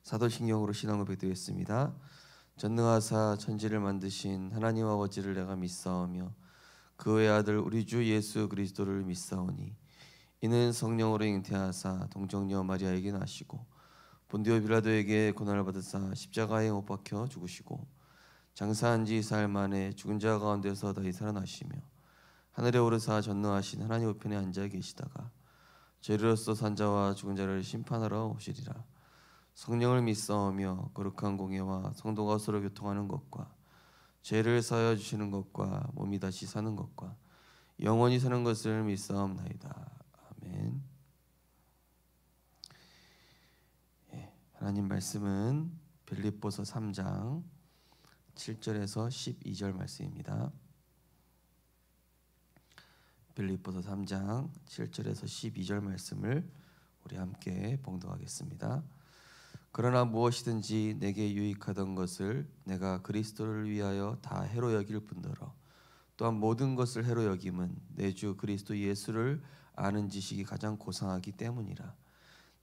사도신경으로 신앙 고백드리겠습니다. 전능하사 천지를 만드신 하나님 아버지를 내가 믿사오며 그의 아들 우리 주 예수 그리스도를 믿사오니 이는 성령으로 잉태하사 동정녀 마리아에게 나시고 본디오 빌라도에게 고난을 받으사 십자가에 못 박혀 죽으시고 장사한 지 사흘 만에 죽은 자 가운데서 다시 살아나시며 하늘에 오르사 전능하신 하나님 우편에 앉아 계시다가 죄로서 산 자와 죽은 자를 심판하러 오시리라. 성령을 믿사오며 거룩한 공예와 성도가 서로 교통하는 것과 죄를 사하여 주시는 것과 몸이 다시 사는 것과 영원히 사는 것을 믿사옵나이다. 아멘. 하나님 말씀은 빌립보서 3장 7절에서 12절 말씀입니다. 빌립보서 3장 7절에서 12절 말씀을 우리 함께 봉독하겠습니다. 그러나 무엇이든지 내게 유익하던 것을 내가 그리스도를 위하여 다 해로 여길 뿐더러 또한 모든 것을 해로 여김은 내 주 그리스도 예수를 아는 지식이 가장 고상하기 때문이라.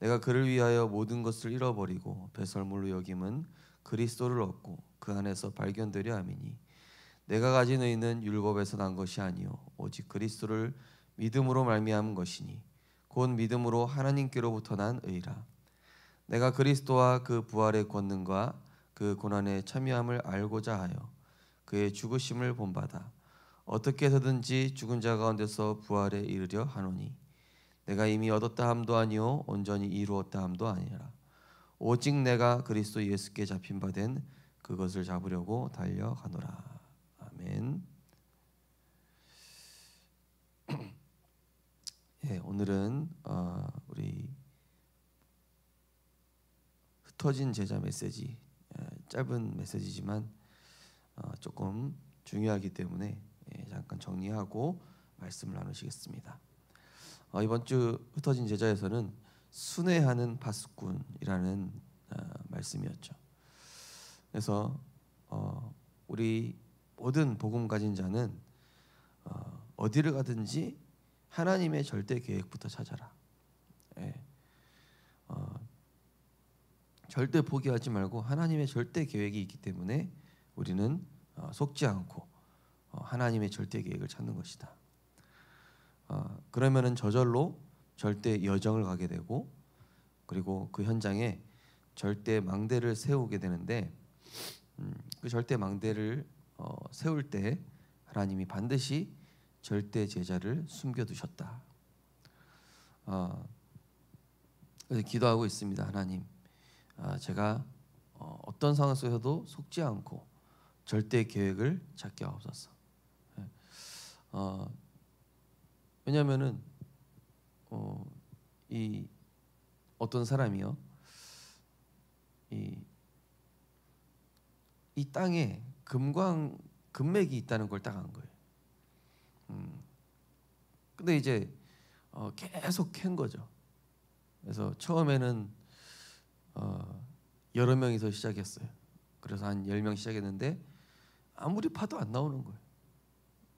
내가 그를 위하여 모든 것을 잃어버리고 배설물로 여김은 그리스도를 얻고 그 안에서 발견되려 함이니 내가 가진 의는 율법에서 난 것이 아니요 오직 그리스도를 믿음으로 말미암은 것이니 곧 믿음으로 하나님께로부터 난 의라. 내가 그리스도와 그 부활의 권능과 그 고난에 참여함을 알고자 하여 그의 죽으심을 본받아 어떻게 해서든지 죽은 자 가운데서 부활에 이르려 하노니 내가 이미 얻었다 함도 아니요 온전히 이루었다 함도 아니라 오직 내가 그리스도 예수께 잡힌 바 된 그것을 잡으려고 달려가노라. 아멘. 오늘은 우리 흩어진 제자 메시지, 짧은 메시지지만 조금 중요하기 때문에 잠깐 정리하고 말씀을 나누시겠습니다. 이번 주 흩어진 제자에서는 순회하는 파수꾼이라는 말씀이었죠. 그래서 우리 모든 복음 가진 자는 어디를 가든지 하나님의 절대 계획부터 찾아라. 절대 포기하지 말고 하나님의 절대 계획이 있기 때문에 우리는 속지 않고 하나님의 절대 계획을 찾는 것이다. 그러면은 저절로 절대 여정을 가게 되고 그리고 그 현장에 절대 망대를 세우게 되는데 그 절대 망대를 세울 때 하나님이 반드시 절대 제자를 숨겨두셨다. 그래서 기도하고 있습니다. 하나님, 제가 어떤 상황 속에서도 속지 않고 절대 계획을 찾게 하옵소서. 왜냐하면은 이 어떤 사람이요, 이 땅에 금맥이 있다는 걸 딱 안 거예요. 근데 이제 계속 캔 거죠. 그래서 처음에는 여러 명이서 시작했어요. 그래서 한 10명 시작했는데 아무리 파도 안 나오는 거예요.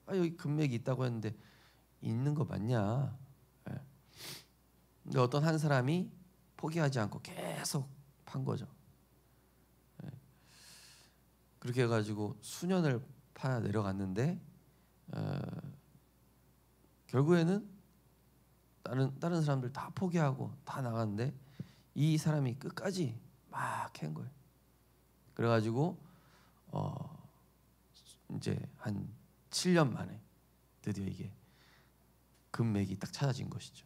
여기 금맥이 있다고 했는데 있는 거 맞냐? 근데 어떤 한 사람이 포기하지 않고 계속 판 거죠. 그렇게 해가지고 수년을 파 내려갔는데 결국에는 다른 사람들 다 포기하고 다 나갔는데 이 사람이 끝까지 막 캔 거예요. 그래가지고 이제 한 7년 만에 드디어 이게 금맥이 딱 찾아진 것이죠.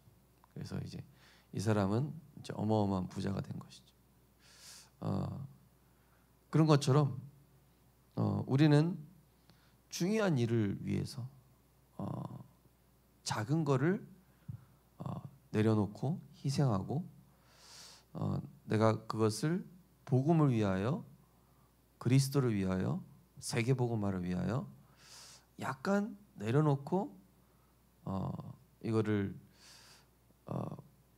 그래서 이제 이 사람은 이제 어마어마한 부자가 된 것이죠. 그런 것처럼 우리는 중요한 일을 위해서 작은 거를 내려놓고 희생하고 내가 그것을 복음을 위하여 그리스도를 위하여 세계 복음화를 위하여 약간 내려놓고 이거를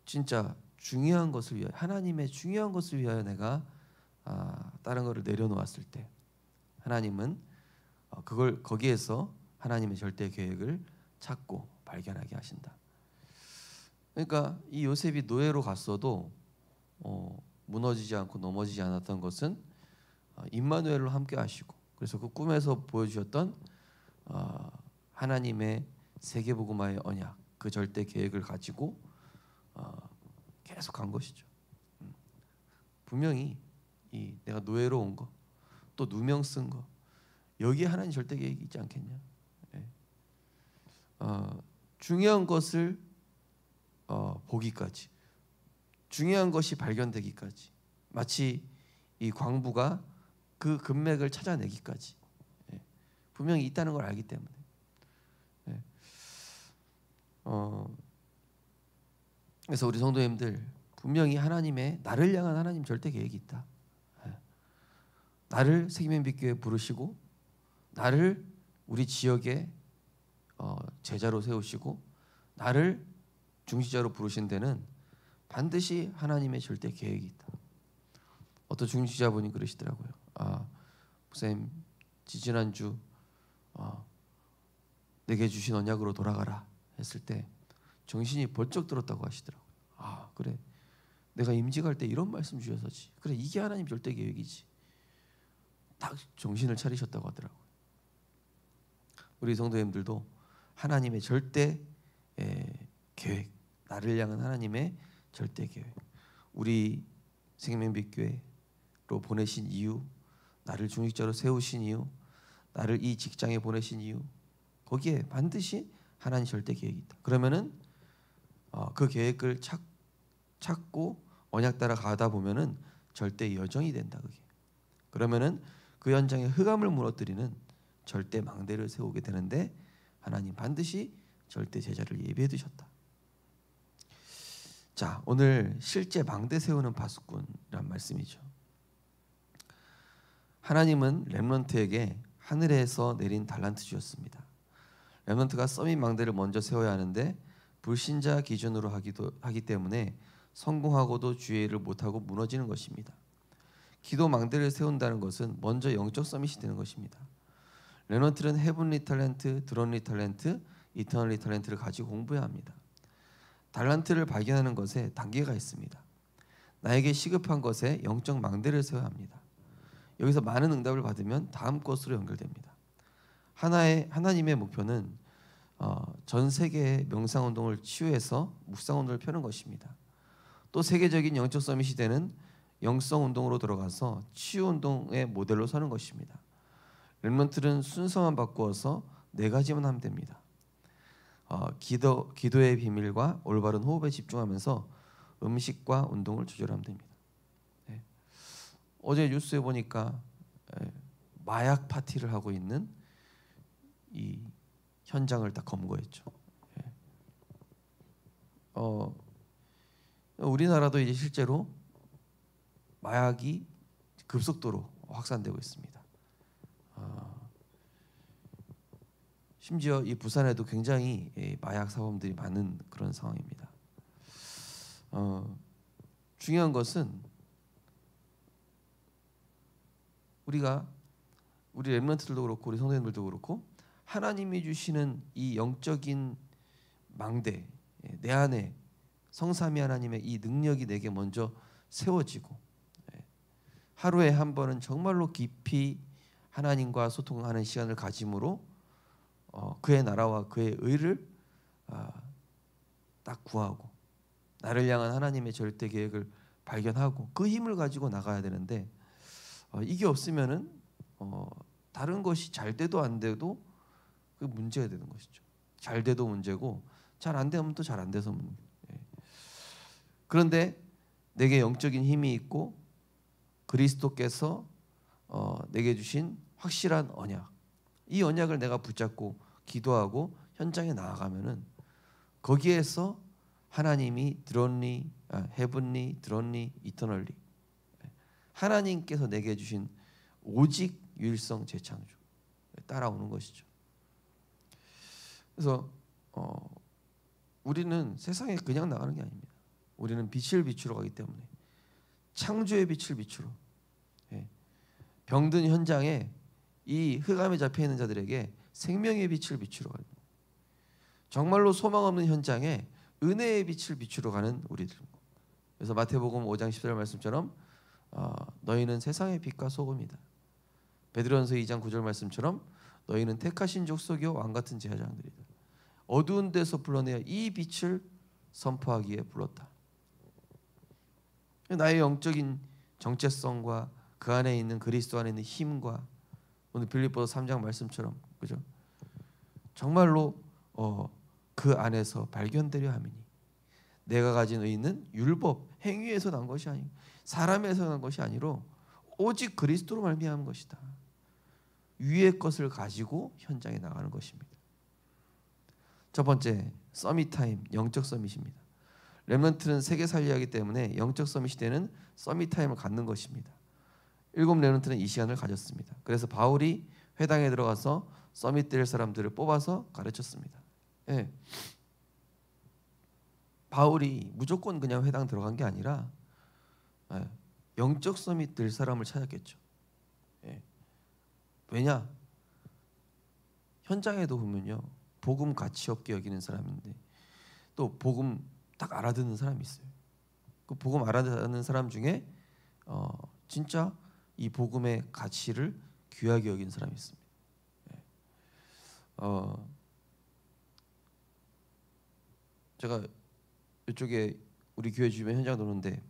진짜 중요한 것을 위하여 하나님의 중요한 것을 위하여 내가 다른 거를 내려놓았을 때 하나님은 그걸 거기에서 하나님의 절대 계획을 찾고 발견하게 하신다. 그러니까 이 요셉이 노예로 갔어도 무너지지 않고 넘어지지 않았던 것은 임마누엘로 함께 하시고, 그래서 그 꿈에서 보여주셨던 하나님의 세계복음화의 언약, 그 절대 계획을 가지고 계속 간 것이죠. 분명히 이 내가 노예로 온 거, 또 누명 쓴 거, 여기에 하나님 절대 계획이 있지 않겠냐. 중요한 것을 보기까지, 중요한 것이 발견되기까지, 마치 이 광부가 그 금맥을 찾아내기까지 분명히 있다는 걸 알기 때문에 그래서 우리 성도님들 분명히 하나님의 나를 향한 하나님 절대 계획이 있다. 나를 세기민빛교회에 부르시고 나를 우리 지역에 제자로 세우시고 나를 중시자로 부르신 데는 반드시 하나님의 절대 계획이 있다. 어떤 중시자분이 그러시더라고요. 목사님, 지지난주 내게 주신 언약으로 돌아가라 했을 때 정신이 번쩍 들었다고 하시더라고요. 그래, 내가 임직할 때 이런 말씀 주셔서지. 그래, 이게 하나님 절대 계획이지. 딱 정신을 차리셨다고 하더라고요. 우리 성도님들도 하나님의 절대 계획, 나를 향한 하나님의 절대 계획, 우리 생명빛교회로 보내신 이유, 나를 중직자로 세우신 이유, 나를 이 직장에 보내신 이유, 거기에 반드시 하나님 절대 계획이 있다. 그러면은 그 계획을 찾고 언약 따라 가다 보면은 절대 여정이 된다. 그게. 그러면은 그 현장에 흑암을 무너뜨리는 절대 망대를 세우게 되는데 하나님 반드시 절대 제자를 예비해 두셨다. 자, 오늘 실제 망대 세우는 파수꾼이란 말씀이죠. 하나님은 렘넌트에게 하늘에서 내린 달란트 주셨습니다. 렘넌트가 서밋 망대를 먼저 세워야 하는데 불신자 기준으로 하기 때문에 성공하고도 주의를 못하고 무너지는 것입니다. 기도 망대를 세운다는 것은 먼저 영적 서밋이 되는 것입니다. 렘넌트는 헤븐리 탤런트, 드론리 탤런트, 이터널리 탤런트를 가지고 공부해야 합니다. 달란트를 발견하는 것에 단계가 있습니다. 나에게 시급한 것에 영적 망대를 세워야 합니다. 여기서 많은 응답을 받으면 다음 것으로 연결됩니다. 하나님의 목표는 전 세계의 명상운동을 치유해서 묵상운동을 펴는 것입니다. 또 세계적인 영적 서밋이 되는 영성운동으로 들어가서 치유운동의 모델로 서는 것입니다. 렘넌트는 순서만 바꾸어서 4가지만 하면 됩니다. 기도의 비밀과 올바른 호흡에 집중하면서 음식과 운동을 조절하면 됩니다. 어제 뉴스에 보니까 마약 파티를 하고 있는 이 현장을 딱 검거했죠. 우리나라도 이제 실제로 마약이 급속도로 확산되고 있습니다. 심지어 이 부산에도 굉장히 마약 사범들이 많은 그런 상황입니다. 중요한 것은 우리 렘넌트들도 그렇고 우리 성도님들도 그렇고 하나님이 주시는 이 영적인 망대, 내 안에 성삼위 하나님의 이 능력이 내게 먼저 세워지고 하루에 한 번은 정말로 깊이 하나님과 소통하는 시간을 가짐으로 그의 나라와 그의 의를 딱 구하고 나를 향한 하나님의 절대 계획을 발견하고 그 힘을 가지고 나가야 되는데 이게 없으면은 다른 것이 잘 돼도 안 돼도 그 문제가 되는 것이죠. 잘 돼도 문제고 잘 안 되면 또 잘 안 돼서 문제. 그런데 내게 영적인 힘이 있고 그리스도께서 내게 주신 확실한 언약, 이 언약을 내가 붙잡고 기도하고 현장에 나아가면은 거기에서 하나님이 드론리, 헤븐리, 드론리, 이터널리, 하나님께서 내게 주신 오직 유일성 재창조 따라오는 것이죠. 그래서 우리는 세상에 그냥 나가는 게 아닙니다. 우리는 빛을 비추러 가기 때문에 창조의 빛을 비추러 병든 현장에 이 흑암에 잡혀 있는 자들에게 생명의 빛을 비추러 가는, 정말로 소망 없는 현장에 은혜의 빛을 비추러 가는 우리들. 그래서 마태복음 5장 10절 말씀처럼 너희는 세상의 빛과 소금이다. 베드로전서 2장 9절 말씀처럼 너희는 택하신 족속이요 왕같은 제사장들이다. 어두운 데서 불러내어 이 빛을 선포하기에 불렀다. 나의 영적인 정체성과 그 안에 있는 그리스도 안에 있는 힘과 오늘 빌립보서 3장 말씀처럼 그죠? 정말로 그 안에서 발견되려 함이니 내가 가진 의는 율법 행위에서 난 것이 아니고 사람에서 난 것이 아니로 오직 그리스도로 말미암은 것이다. 위의 것을 가지고 현장에 나가는 것입니다. 첫 번째 서밋 타임, 영적 서밋입니다. 렘넌트는 세계 살려야 하기 때문에 영적 서밋 시대는 서밋 타임을 갖는 것입니다. 7 렘넌트는 이 시간을 가졌습니다. 그래서 바울이 회당에 들어가서 서밋 될 사람들을 뽑아서 가르쳤습니다. 예. 바울이 무조건 그냥 회당 들어간 게 아니라 영적 서밋 될 사람을 찾았겠죠. 예. 왜냐? 현장에도 보면요, 복음 가치 없게 여기는 사람인데 또 복음 딱 알아듣는 사람이 있어요. 그 복음 알아듣는 사람 중에 진짜 이 복음의 가치를 귀하게 여기는 사람이 있습니다. 제가 이쪽에 우리 교회 주변 현장 도는데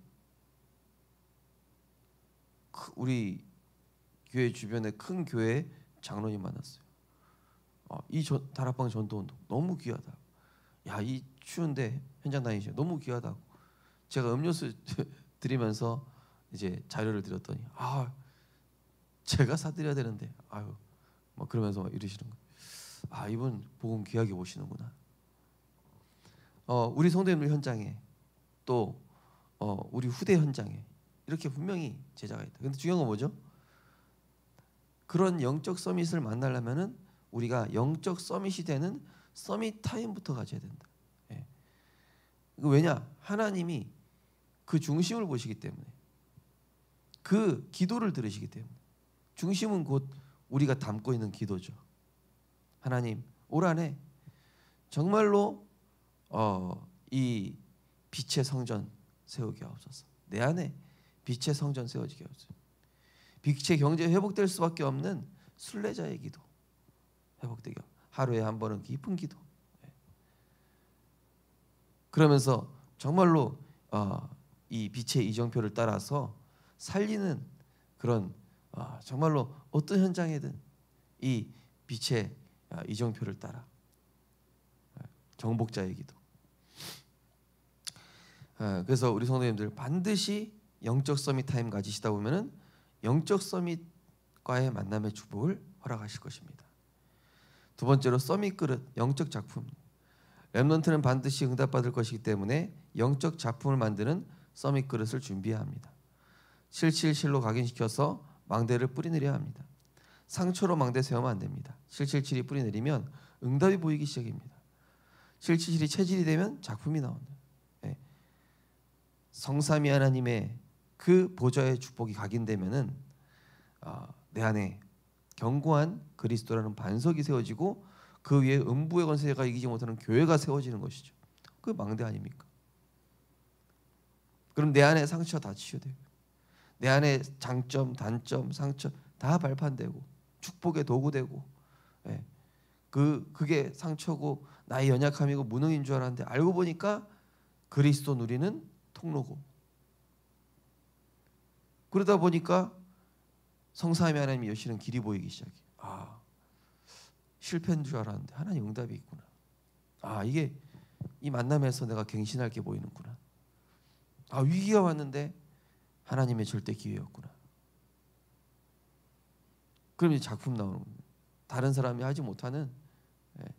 우리 교회 주변에 큰 교회 장로님 만났어요. 이 다락방 전도운동 너무 귀하다. 야, 이 추운데 현장 다니시죠? 너무 귀하다고. 제가 음료수 드리면서 이제 자료를 드렸더니 제가 사드려야 되는데 막 그러면서 막 이러시는 거예요. 이분 복음 귀하게 보시는구나. 우리 성도님들 현장에 또 우리 후대 현장에 이렇게 분명히 제자가 있다. 근데 중요한 건 뭐죠? 그런 영적 서밋을 만나려면은 우리가 영적 서밋이 되는 서밋 타임부터 가져야 된다. 예. 왜냐? 하나님이 그 중심을 보시기 때문에, 그 기도를 들으시기 때문에. 중심은 곧 우리가 담고 있는 기도죠. 하나님, 올 한해 정말로 이 빛의 성전 세우게 하옵소서. 내 안에 빛의 성전 세워지게 하옵소서. 빛의 경제 회복될 수밖에 없는 순례자의 기도 회복되게 하루에 한 번은 깊은 기도. 그러면서 정말로 이 빛의 이정표를 따라서 살리는 그런 정말로 어떤 현장에든 이 빛의 이정표를 따라 정복자의 기도. 그래서 우리 성도님들 반드시 영적 서밋 타임 가지시다 보면은 영적 서밋과의 만남의 축복을 허락하실 것입니다. 두 번째로 서밋 그릇, 영적 작품. 렘넌트는 반드시 응답받을 것이기 때문에 영적 작품을 만드는 서밋 그릇을 준비해야 합니다. 777로 각인시켜서 망대를 뿌리내려야 합니다. 상처로 망대 세우면 안 됩니다. 777이 뿌리내리면 응답이 보이기 시작입니다. 777이 체질이 되면 작품이 나온다. 성삼위 하나님의 그 보좌의 축복이 각인되면은 내 안에 견고한 그리스도라는 반석이 세워지고 그 위에 음부의 권세가 이기지 못하는 교회가 세워지는 것이죠. 그 망대 아닙니까? 그럼 내 안에 상처 다 치유되고 내 안에 장점, 단점, 상처 다 발판되고 축복의 도구되고 그게 상처고 나의 연약함이고 무능인 줄 알았는데 알고 보니까 그리스도 누리는 통로고 그러다 보니까 성삼위 하나님이 여시는 길이 보이기 시작해. 실패인 줄 알았는데 하나님 응답이 있구나. 이게 이 만남에서 내가 갱신할 게 보이는구나. 위기가 왔는데 하나님의 절대 기회였구나. 그럼 이제 작품 나오는 겁니다. 다른 사람이 하지 못하는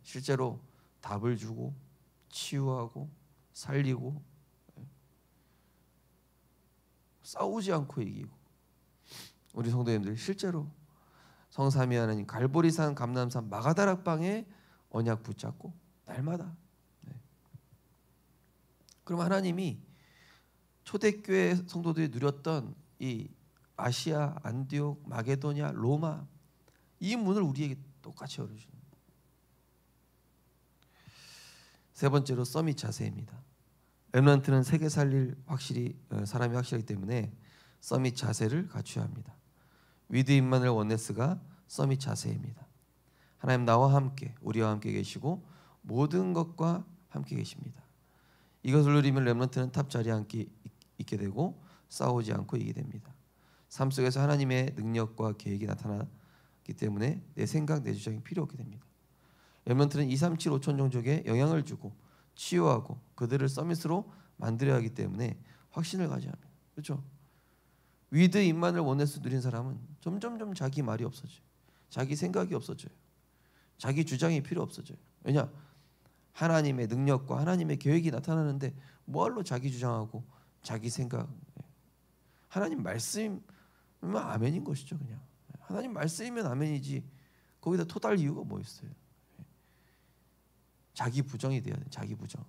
실제로 답을 주고 치유하고 살리고 싸우지 않고 이기고. 우리 성도님들 실제로 성삼위 하나님 갈보리산 감람산 마가다락방에 언약 붙잡고 날마다 그럼 하나님이 초대교회 성도들이 누렸던 이 아시아, 안디옥, 마게도냐, 로마 이 문을 우리에게 똑같이 열어주시는 거예요. 세 번째로 서밋 자세입니다. 렘넌트는 세계 살릴 사람이 확실하기 때문에 서밋 자세를 갖춰야 합니다. 위드 임마누엘 원네스가 서밋 자세입니다. 하나님 나와 함께, 우리와 함께 계시고 모든 것과 함께 계십니다. 이것을 누리면 렘넌트는 탑 자리에 있게 되고 싸우지 않고 이기게 됩니다. 삶 속에서 하나님의 능력과 계획이 나타나기 때문에 내 생각, 내 주장이 필요 없게 됩니다. 렘넌트는 237 5천 종족에 영향을 주고 치유하고 그들을 서밋으로 만들어야 하기 때문에 확신을 가져야 합니다. 그렇죠? 위드 임마누엘 원네스 누린 사람은 점점 자기 말이 없어져요. 자기 생각이 없어져요. 자기 주장이 필요 없어져요. 왜냐? 하나님의 능력과 하나님의 계획이 나타나는데 뭐할로 자기 주장하고 자기 생각. 하나님 말씀이면 아멘인 것이죠. 그냥 하나님 말씀이면 아멘이지 거기다 토달 이유가 뭐 있어요? 자기 부정이 돼야 돼. 자기 부정.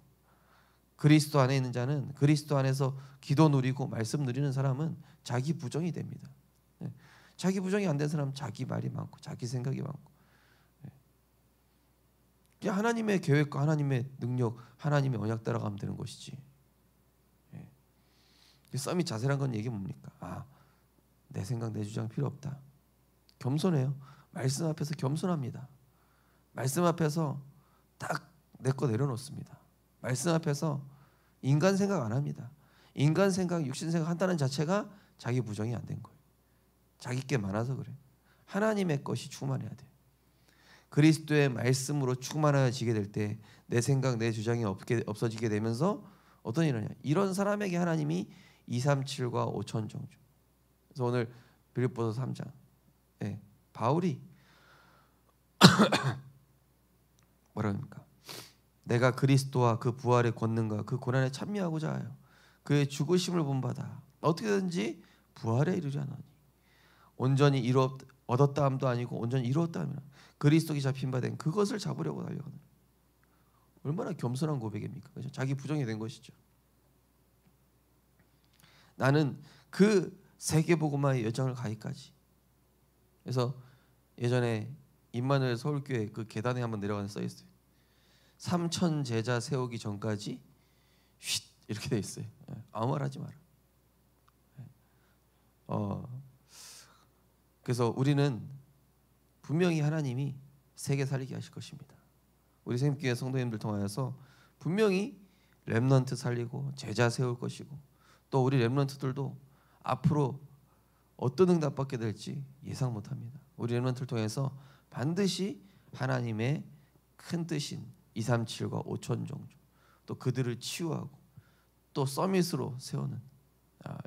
그리스도 안에 있는 자는, 그리스도 안에서 기도 누리고 말씀 누리는 사람은 자기 부정이 됩니다. 자기 부정이 안 된 사람은 자기 말이 많고 자기 생각이 많고, 하나님의 계획과 하나님의 능력, 하나님의 언약 따라가면 되는 것이지. 서밋 자세란 건 얘기 뭡니까? 내 생각, 내 주장 필요 없다. 겸손해요. 말씀 앞에서 겸손합니다. 말씀 앞에서 딱 내 거 내려놓습니다. 말씀 앞에서 인간 생각 안 합니다. 인간 생각, 육신 생각 한다는 자체가 자기 부정이 안 된 거예요. 자기 게 많아서 그래. 하나님의 것이 충만해야 돼. 그리스도의 말씀으로 충만해지게 될 때 내 생각, 내 주장이 없어지게 되면서 어떤 일이 일어나냐? 이런 사람에게 하나님이 237과 5천 종족. 그래서 오늘 빌립보서 3장 바울이 뭐라 합니까? 내가 그리스도와 그 부활의 권능과 그 고난에 참여하고자 하여 그의 죽으심을 본받아 어떻게든지 부활에 이르려 하노니 온전히 얻었다 함도 아니고 온전히 이루었다 하면 그리스도께 잡힌 바 된 그것을 잡으려고 달려가는. 얼마나 겸손한 고백입니까? 그렇죠? 자기 부정이 된 것이죠. 나는 그 세계복음화의 여정을 가기까지. 그래서 예전에 임마누엘 서울교회 그 계단에 한번 내려가서 써 있어요. 3,000 제자 세우기 전까지 쉿 이렇게 돼 있어요. 아무 말 하지 마라. 그래서 우리는 분명히 하나님이 세계 살리게 하실 것입니다. 우리 생명교회 성도님들 통하여서 분명히 렘넌트 살리고 제자 세울 것이고 또 우리 렘넌트들도 앞으로 어떤 응답 받게 될지 예상 못합니다. 우리 렘넌트를 통해서 반드시 하나님의 큰 뜻인 237과 5천 종족 또 그들을 치유하고 또 서밋으로 세우는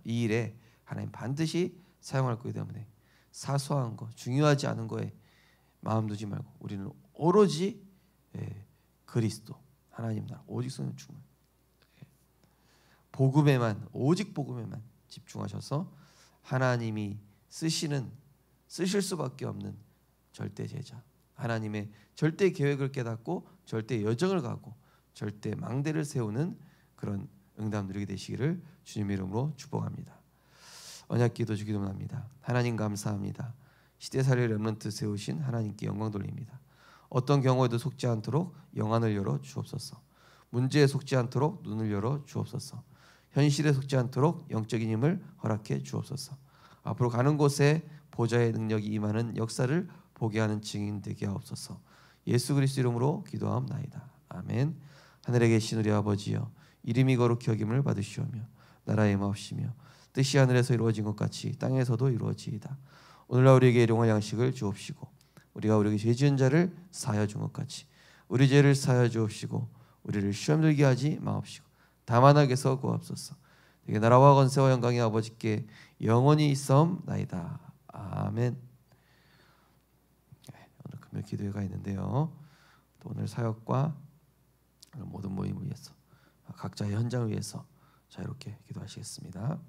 이 일에 하나님 반드시 사용할 거기 때문에 사소한 거, 중요하지 않은 거에 마음 두지 말고 우리는 오로지 그리스도 하나님 나라 오직 성령 충만 복음에만 오직 복음에만 집중하셔서 하나님이 쓰실 수밖에 없는 절대 제자 하나님의 절대 계획을 깨닫고 절대 여정을 가고 절대 망대를 세우는 그런 응답 누리게 되시기를 주님의 이름으로 축복합니다. 언약기도 주기도 합니다. 하나님 감사합니다. 시대살릴 렘넌트 세우신 하나님께 영광 돌립니다. 어떤 경우에도 속지 않도록 영안을 열어 주옵소서. 문제에 속지 않도록 눈을 열어 주옵소서. 현실에 속지 않도록 영적인 힘을 허락해 주옵소서. 앞으로 가는 곳에 보좌의 능력이 임하는 역사를 보게 하는 증인 되게 하옵소서. 예수 그리스도 이름으로 기도하옵나이다. 아멘. 하늘에 계신 우리 아버지여 이름이 거룩히 여김을 받으시오며 나라의 마옵시며 뜻이 하늘에서 이루어진 것 같이 땅에서도 이루어지이다. 오늘날 우리에게 일용할 양식을 주옵시고 우리가 우리에게 죄 지은 자를 사하여 준 것 같이 우리 죄를 사하여 주옵시고 우리를 시험 들게 하지 마옵시고 다만 악에서 구하옵소서. 되게 나라와 권세와 영광이 아버지께 영원히 있사옵나이다. 아멘. 오늘 금요 기도회가 있는데요. 또 오늘 사역과 모든 모임을 위해서 각자의 현장을 위해서 자유롭게 기도하시겠습니다.